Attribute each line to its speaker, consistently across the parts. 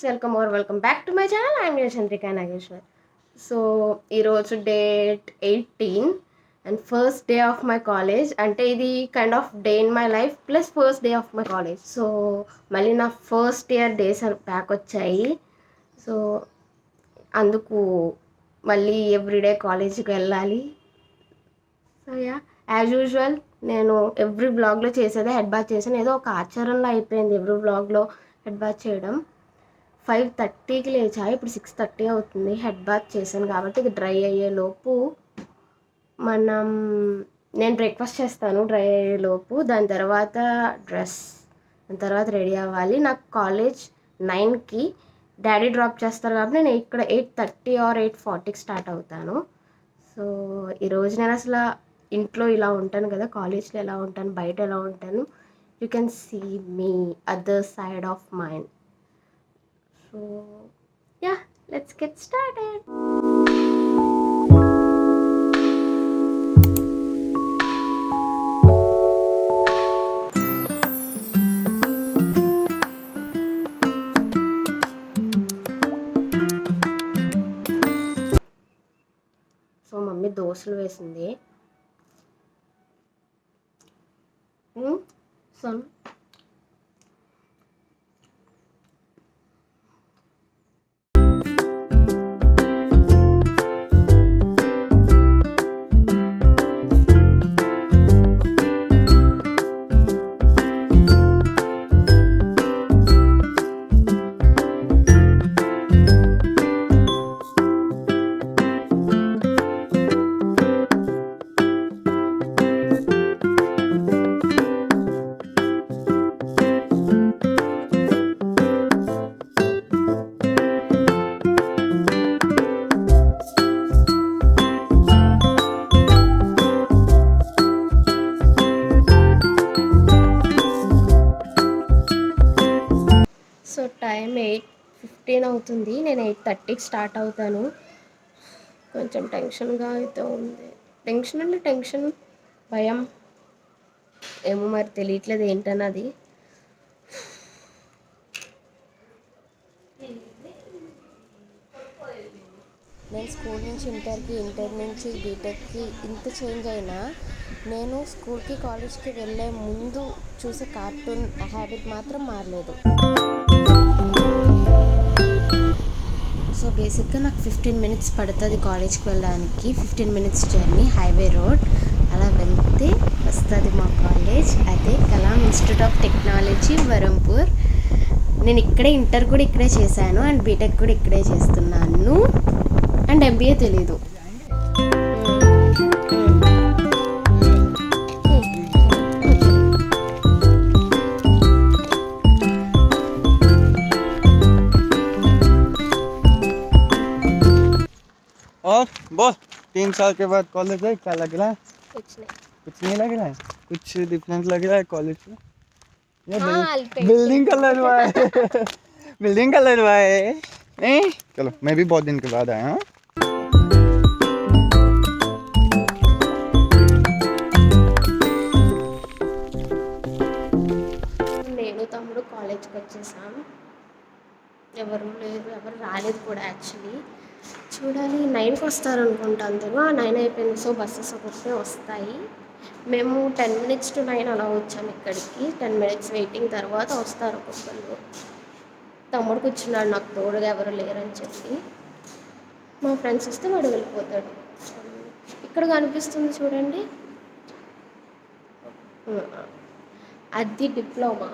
Speaker 1: Welcome or welcome back to my channel. I'm your Chandrika Nageshwar. So ఈరోజు date 18 and first day of my college. అంటే ఇది kind of day in my life plus first day of my college. So మళ్ళీ నా first year days back వచ్చాయి. So అందుకు మళ్ళీ everyday కాలేజీకి వెళ్ళాలి. సో యాజ్ యూజువల్ నేను ఎవ్రీ బ్లాగ్లో చేసేదే హెడ్ బాత్ చేశాను. ఏదో ఒక ఆచారంలో అయిపోయింది ఎవ్రీ బ్లాగ్లో హెడ్ బాత్ చేయడం. 5:30కి లేచా, ఇప్పుడు 6:30 అవుతుంది. హెడ్ బాత్ చేశాను కాబట్టి ఇది డ్రై అయ్యేలోపు నేను బ్రేక్ఫాస్ట్ చేస్తాను. డ్రై అయ్యేలోపు దాని తర్వాత రెడీ అవ్వాలి. నాకు కాలేజ్ 9కి డాడీ డ్రాప్ చేస్తారు కాబట్టి నేను ఇక్కడ 8:30 ఆర్ 8:40కి స్టార్ట్ అవుతాను. సో ఈరోజు నేను అసలు ఇంట్లో ఇలా ఉంటాను కదా, కాలేజ్లో ఎలా ఉంటాను, బయట ఎలా ఉంటాను, you can see me other side of mind. So let's get started. So mummy దోశలు వేసింది. సో టైం 8:15 అవుతుంది. నేను 8:30కి స్టార్ట్ అవుతాను. కొంచెం టెన్షన్గా అయితే ఉంది. టెన్షన్ భయం ఏమో మరి తెలియట్లేదు ఏంటన్నది. నేను స్కూల్ నుంచి ఇంటర్కి, ఇంటర్ నుంచి బీటెక్కి ఇంత చేంజ్ అయినా నేను స్కూల్కి కాలేజ్కి వెళ్ళే ముందు చూసే కార్టూన్ హ్యాబిట్ మాత్రం మారలేదు. సో బేసిక్గా నాకు 15 మినిట్స్ పడుతుంది కాలేజ్కి వెళ్ళడానికి. 15 మినిట్స్ జర్నీ, హైవే రోడ్. అలా వెళ్తే వస్తుంది మా కాలేజ్. అదే కలాం ఇన్స్టిట్యూట్ ఆఫ్ టెక్నాలజీ వరంపూర్. నేను ఇక్కడే ఇంటర్ కూడా ఇక్కడే చేశాను అండ్ బీటెక్ కూడా ఇక్కడే చేస్తున్నాను అండ్ ఎంబీఏ తెలీదు.
Speaker 2: और बोल, 3 साल के बाद कॉलेज है, क्या लग रहा है? कुछ नहीं लग रहा है. कुछ डिफरेंस लग रहा है कॉलेज में? ये बिल्डिंग कलर हुआ है. बिल्डिंग कलर हुआ है. चलो मैं भी बहुत दिन के बाद आया हूँ.
Speaker 1: నేను తమ్ముడు కాలేజ్కి వచ్చేసాం. ఎవరు రాలేదు కూడా. యాక్చువల్లీ చూడాలి, 9కి వస్తారు అనుకుంటా అందరూ. 9 అయిపోయింది. సో బస్సెస్ ఒకటే వస్తాయి. మేము 10 minutes to 9 అలా వచ్చాము ఇక్కడికి. 10 minutes వెయిటింగ్ తర్వాత వస్తారు ఒక్కొక్కరు. తమ్ముడు కూర్చున్నాడు నాకు తోడుగా, ఎవరు లేరని చెప్పి. మా ఫ్రెండ్స్ వస్తే వాడు వెళ్ళిపోతాడు. ఇక్కడ కనిపిస్తుంది చూడండి, అది డిప్లొమా,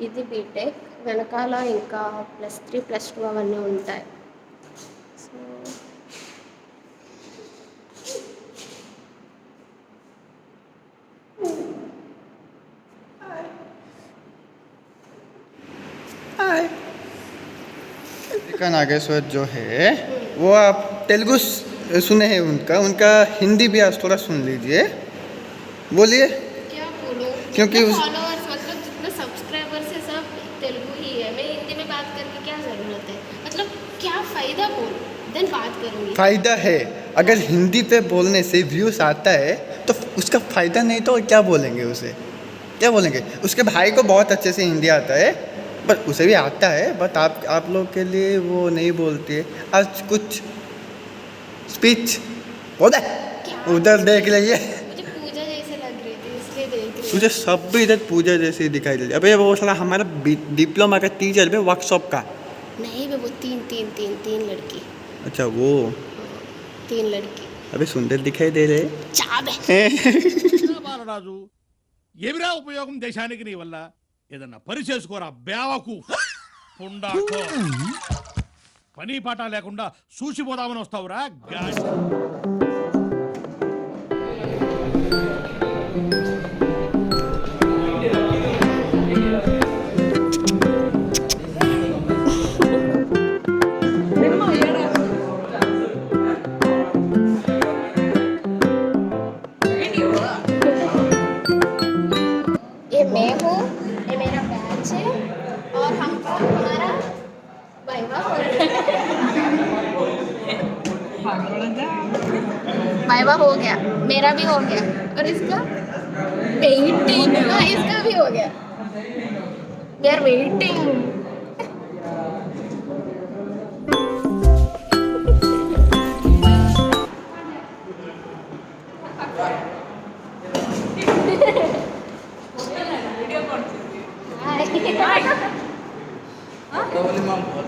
Speaker 1: ఇది బీటెక్. వెనకాల ఇంకా +3 +2 అవన్నీ ఉంటాయి. సో
Speaker 2: का नागेश्वर जो है वो आप तेलुगु सुने हैं, उनका हिंदी भी आज थोड़ा सुन लीजिए. बोलिए.
Speaker 1: क्या बोलूं,
Speaker 2: क्योंकि
Speaker 1: फॉलोअर्स मतलब जितने सब्सक्राइबर्स है सब तेलुगु ही है. मैं हिंदी में बात करके क्या ज़रूरत है, मतलब क्या फ़ायदा. बोल देन बात करूँगी.
Speaker 2: फ़ायदा है, अगर हिंदी पे बोलने से व्यूज़ आता है तो उसका फ़ायदा नहीं तो क्या बोलेंगे उसे, क्या बोलेंगे. उसके भाई को बहुत अच्छे से हिंदी आता है, पर उसे भी आता है, बट आप लोग के लिए वो नहीं बोलती है। आज कुछ स्पीच बोल दे, उधर देख लीजिए।
Speaker 1: मुझे पूजा जैसे लग रही थी इसलिए देख रही
Speaker 2: तुझे सब भी इधर पूजा जैसी दिखाई दे रही है। अबे वो साला हमारा डिप्लोमा का टीचर भी वर्कशॉप का।
Speaker 1: नहीं बे, वो तीन लड़की।
Speaker 2: अच्छा वो
Speaker 1: 3 लड़की।
Speaker 2: अबे सुंदर दिखाई दे रहे।
Speaker 1: చాబే
Speaker 3: బాలరాజు ఎవిరా ఉపయోగం దేశానికి నీ వల్ల ఏదన్నా పని చేసుకోరా బేవకు పుండాకో పని పాట లేకుండా చూసిపోదామని వస్తావురా గాడి
Speaker 1: ये मैं हूँ, ये मेरा बैच है और हमारा वाइवा हो रहा है। वाइवा हो गया, मेरा भी हो गया और इसका वेटिंग। हाँ इसका भी हो गया। We are waiting.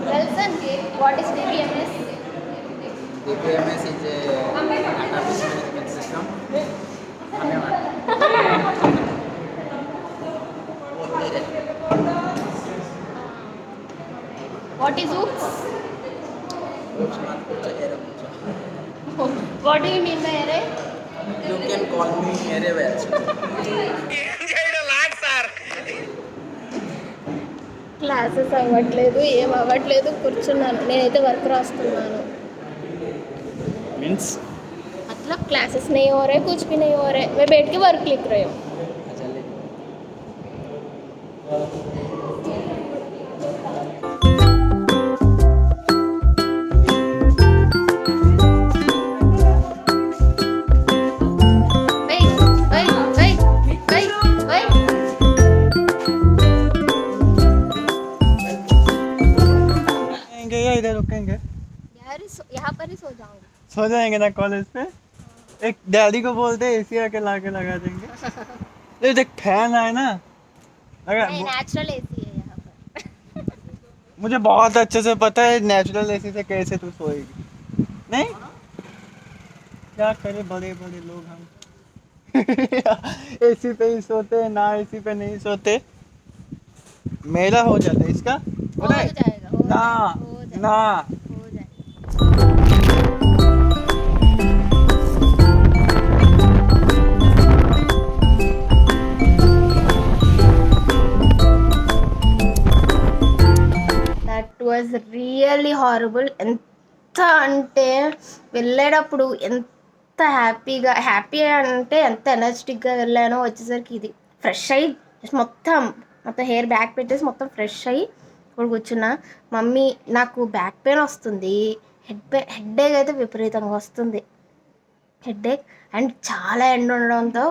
Speaker 1: Nelson, what is DBMS?
Speaker 4: DBMS is a database management system.
Speaker 1: What is OOPS? What do you mean by array?
Speaker 4: You can call me Array also.
Speaker 1: Classes అవ్వట్లేదు, ఏం అవ్వట్లేదు, కూర్చున్నాను. నేనైతే వర్క్ రాస్తున్నాను.
Speaker 2: मीन्स
Speaker 1: मतलब classes नहीं हो रहे, कुछ भी नहीं हो रहे, मैं बैठ के वर्क लिख रही हूँ.
Speaker 4: चलिए
Speaker 2: या इधर रुकेंगे,
Speaker 1: यार यहाँ पर ही सो जाऊंगी.
Speaker 2: सो जाएंगे ना कॉलेज पे. एक डैडी को बोलते एसी आके ला के लगा देंगे. ये देख फैन है ना, अगर
Speaker 1: नहीं, नेचुरल एसी है यहाँ पर.
Speaker 2: मुझे बहुत अच्छे से पता है नेचुरल एसी से कैसे तू सोएगी. नहीं क्या करे, बड़े बड़े लोग हम. एसी पे ही सोते हैं ना, एसी पे नहीं सोते. मेरा हो जाता है, इसका
Speaker 1: हो
Speaker 2: पता है?
Speaker 1: जाएगा, हो
Speaker 2: ना
Speaker 1: जाएगा,
Speaker 2: ना
Speaker 1: हो जाएगा. That was really horrible. ఎంత అంటే వెళ్ళేటప్పుడు ఎంత హ్యాపీ అంటే ఎంత ఎనర్జెటిక్గా వెళ్ళానో, వచ్చేసరికి ఇది ఫ్రెష్ అయ్యి మొత్తం హెయిర్ బ్యాక్ పెట్టేసి మొత్తం ఫ్రెష్ అయ్యి ఇప్పుడు కూర్చున్నా. మమ్మీ నాకు బ్యాక్ పెయిన్ వస్తుంది, హెడ్ఏక్ అయితే విపరీతంగా వస్తుంది, హెడ్ఏక్ అండ్ చాలా ఎండ ఉండడంతో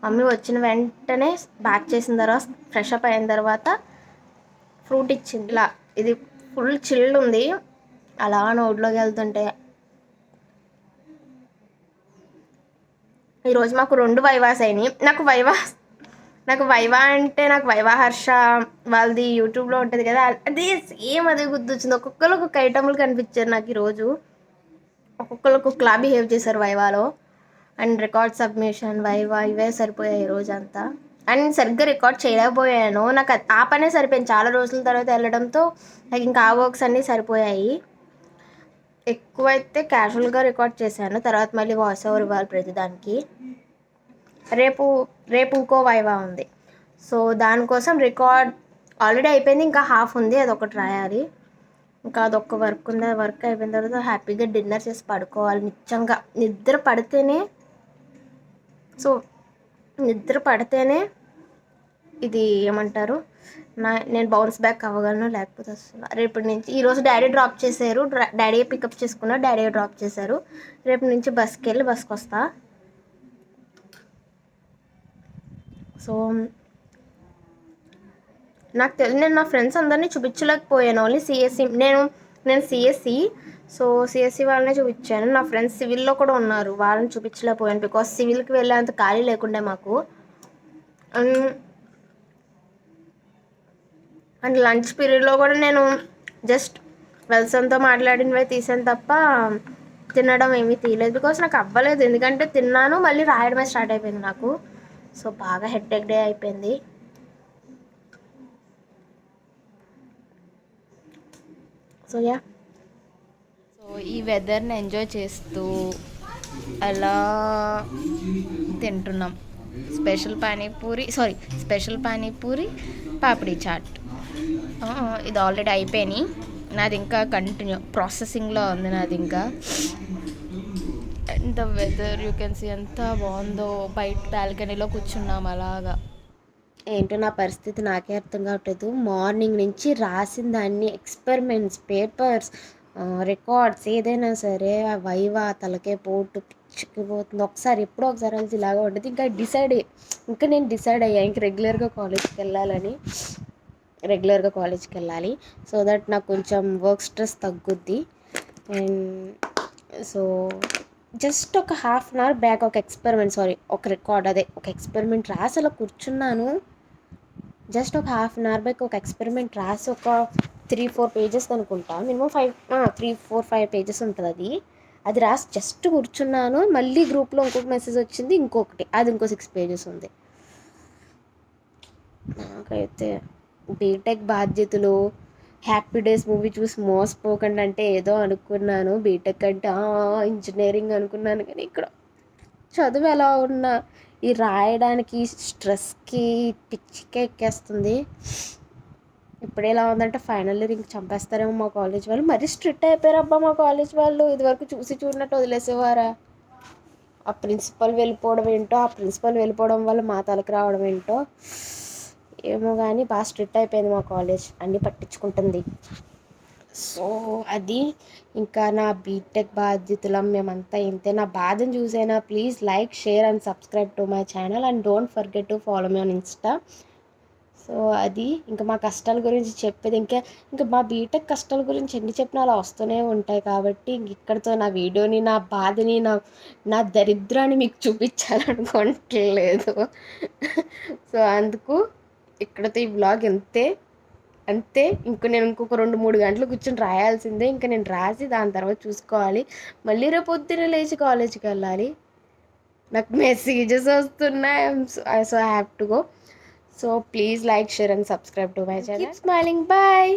Speaker 1: మమ్మీ వచ్చిన వెంటనే బ్యాక్ చేసిన తర్వాత ఫ్రెష్ అప్ అయిన తర్వాత ఫ్రూట్ ఇచ్చింది. ఇలా ఇది ఫుల్ చిల్డ్ ఉంది, అలా నోట్లోకి వెళ్తుంటే. ఈరోజు మాకు 2 వైవాస్ అయినాయి. నాకు వైవా అంటే నాకు వైవా హర్ష వాళ్ళది యూట్యూబ్లో ఉంటుంది కదా, అదే సేమ్ అదే గుర్తొచ్చింది. ఒక్కొక్కరు ఒక్కొక్క ఐటమ్లు కనిపించారు నాకు ఈరోజు. ఒక్కొక్కరు ఒక్కొక్కలా బిహేవ్ చేశారు వైవాలో. అండ్ రికార్డ్ సబ్మిషన్, వైవా ఇవే సరిపోయాయి ఈరోజు అంతా. అండ్ సరిగ్గా రికార్డ్ చేయలేకపోయాను, నాకు ఆ పనే సరిపోయింది. చాలా రోజుల తర్వాత వెళ్ళడంతో నాకు ఇంకా ఆ వర్క్స్ అన్నీ సరిపోయాయి. ఎక్కువైతే క్యాజువల్గా రికార్డ్ చేశాను, తర్వాత మళ్ళీ వాయిస్ ఓవర్ ఇవ్వాలి ప్రతిదానికి. రేపు ఇంకో వైవా ఉంది, సో దానికోసం రికార్డ్ ఆల్రెడీ అయిపోయింది, ఇంకా హాఫ్ ఉంది, అదొకటి రాయాలి. ఇంకా అదొక్క వర్క్ ఉంది, ఆ వర్క్ అయిపోయిన తర్వాత హ్యాపీగా డిన్నర్ చేసి పడుకోవాలి. నిజంగా నిద్ర పడితేనే ఇది ఏమంటారు, నేను బౌన్స్ బ్యాక్ అవ్వగలను, లేకపోతే వస్తున్నా. రేపటి నుంచి ఈరోజు డాడీ డ్రాప్ చేశారు, డాడీ పికప్ చేసుకున్నారు, డాడీ డ్రాప్ చేశారు. రేపు నుంచి బస్కి వెళ్ళి బస్కి వస్తా. సో నాకు తెలిసి నేను నా ఫ్రెండ్స్ అందరినీ చూపించలేకపోయాను. ఓన్లీ సిఎస్సి నేను సిఎస్సి. సో సిఎస్సి వాళ్ళనే చూపించాను. నా ఫ్రెండ్స్ సివిల్లో కూడా ఉన్నారు, వాళ్ళని చూపించలేకపోయాను బికాస్ సివిల్కి వెళ్ళేంత ఖాళీ లేకుండే మాకు. అండ్ లంచ్ పీరియడ్లో కూడా నేను జస్ట్ వెల్సన్తో మాట్లాడినవే తీసాను తప్ప తినడం ఏమీ తీయలేదు. బికాస్ నాకు అవ్వలేదు, ఎందుకంటే తిన్నాను మళ్ళీ రాయడమే స్టార్ట్ అయిపోయింది నాకు. సో బాగా హెడ్ఏక్ డే అయిపోయింది. సో యా,
Speaker 5: సో ఈ వెదర్ని ఎంజాయ్ చేస్తూ అలా తింటున్నాం. స్పెషల్ పానీపూరి పాపిడి చాట్. ఇది ఆల్రెడీ అయిపోయినాయి, నాది ఇంకా కంటిన్యూ ప్రాసెసింగ్లో ఉంది నాది ఇంకా. And the weather you can see ఎంత బాగుందో, బయట బాల్కనీలో కూర్చున్నాం అలాగా.
Speaker 1: ఏంటో నా పరిస్థితి నాకే అర్థం కావట్లేదు. మార్నింగ్ నుంచి రాసిన దాన్ని ఎక్స్పెరిమెంట్స్, పేపర్స్, రికార్డ్స్ ఏదైనా సరే ఆ వైవా తలకే పోటు పిచ్చికిపోతుంది. ఎప్పుడో ఒకసారి కలిసి ఇలాగా ఉంటుంది. ఇంకా నేను డిసైడ్ అయ్యా ఇంక రెగ్యులర్గా కాలేజ్కి వెళ్ళాలి. సో దట్ నాకు కొంచెం వర్క్ స్ట్రెస్ తగ్గుద్ది. అండ్ సో జస్ట్ ఒక హాఫ్ అన్ అవర్ బ్యాక్ ఒక ఎక్స్పెరిమెంట్ రాసి అలా కూర్చున్నాను. జస్ట్ ఒక హాఫ్ అన్ అవర్ బ్యాక్ ఒక ఎక్స్పెరిమెంట్ రాసి ఒక 3-4 పేజెస్ అనుకుంటా, మినిమం 3-4-5 పేజెస్ ఉంటుంది. అది రాసి జస్ట్ కూర్చున్నాను. మళ్ళీ గ్రూప్లో ఇంకొక మెసేజ్ వచ్చింది, అది ఇంకో 6 పేజెస్ ఉంది. నాకైతే బీటెక్ బాధ్యతలు, హ్యాపీ డేస్ మూవీ చూసి మోసపోకండి అంటే ఏదో అనుకున్నాను. బీటెక్ అంటే ఇంజనీరింగ్ అనుకున్నాను, కానీ ఇక్కడ చదువు ఎలా ఉన్నా ఈ రాయడానికి స్ట్రెస్కి పిచ్చికే ఎక్కేస్తుంది. ఇప్పుడు ఎలా ఉందంటే ఫైనల్ ఇయర్ ఇంక చంపేస్తారేమో మా కాలేజ్ వాళ్ళు. మరీ స్ట్రిక్ట్ అయిపోయారు అబ్బా మా కాలేజ్ వాళ్ళు. ఇదివరకు చూడనట్టు వదిలేసేవారా? ఆ ప్రిన్సిపల్ వెళ్ళిపోవడం వల్ల మా తలకు రావడం ఏంటో ఏమో కానీ బాగా స్ట్రిక్ట్ అయిపోయింది మా కాలేజ్, అన్నీ పట్టించుకుంటుంది. సో అది ఇంకా నా బీటెక్ బాధ్యతలం మేమంతా ఇంతే. నా బాధను చూసైనా please like, share and subscribe to my channel and don't forget to follow me on Insta. So అది ఇంకా మా కష్టాల గురించి చెప్పేది. ఇంకా మా బీటెక్ కష్టాల గురించి ఎన్ని చెప్పినా అలా వస్తూనే ఉంటాయి. కాబట్టి ఇక్కడితో నా వీడియోని, నా బాధని, నా దరిద్రాన్ని మీకు చూపించాలనుకోవట్లేదు. సో అందుకు ఇక్కడతో ఈ వ్లాగ్ అంతే. నేను ఇంకొక 2-3 గంటలు కూర్చొని రాయాల్సిందే. ఇంకా నేను రాసి దాని తర్వాత చూసుకోవాలి. మళ్ళీ రేపు పొద్దున్న లేచి కాలేజ్కి వెళ్ళాలి. నాకు మెసేజెస్ వస్తున్నాయి. So I have to go. So please like, share and subscribe to my channel. Keep smiling. Bye.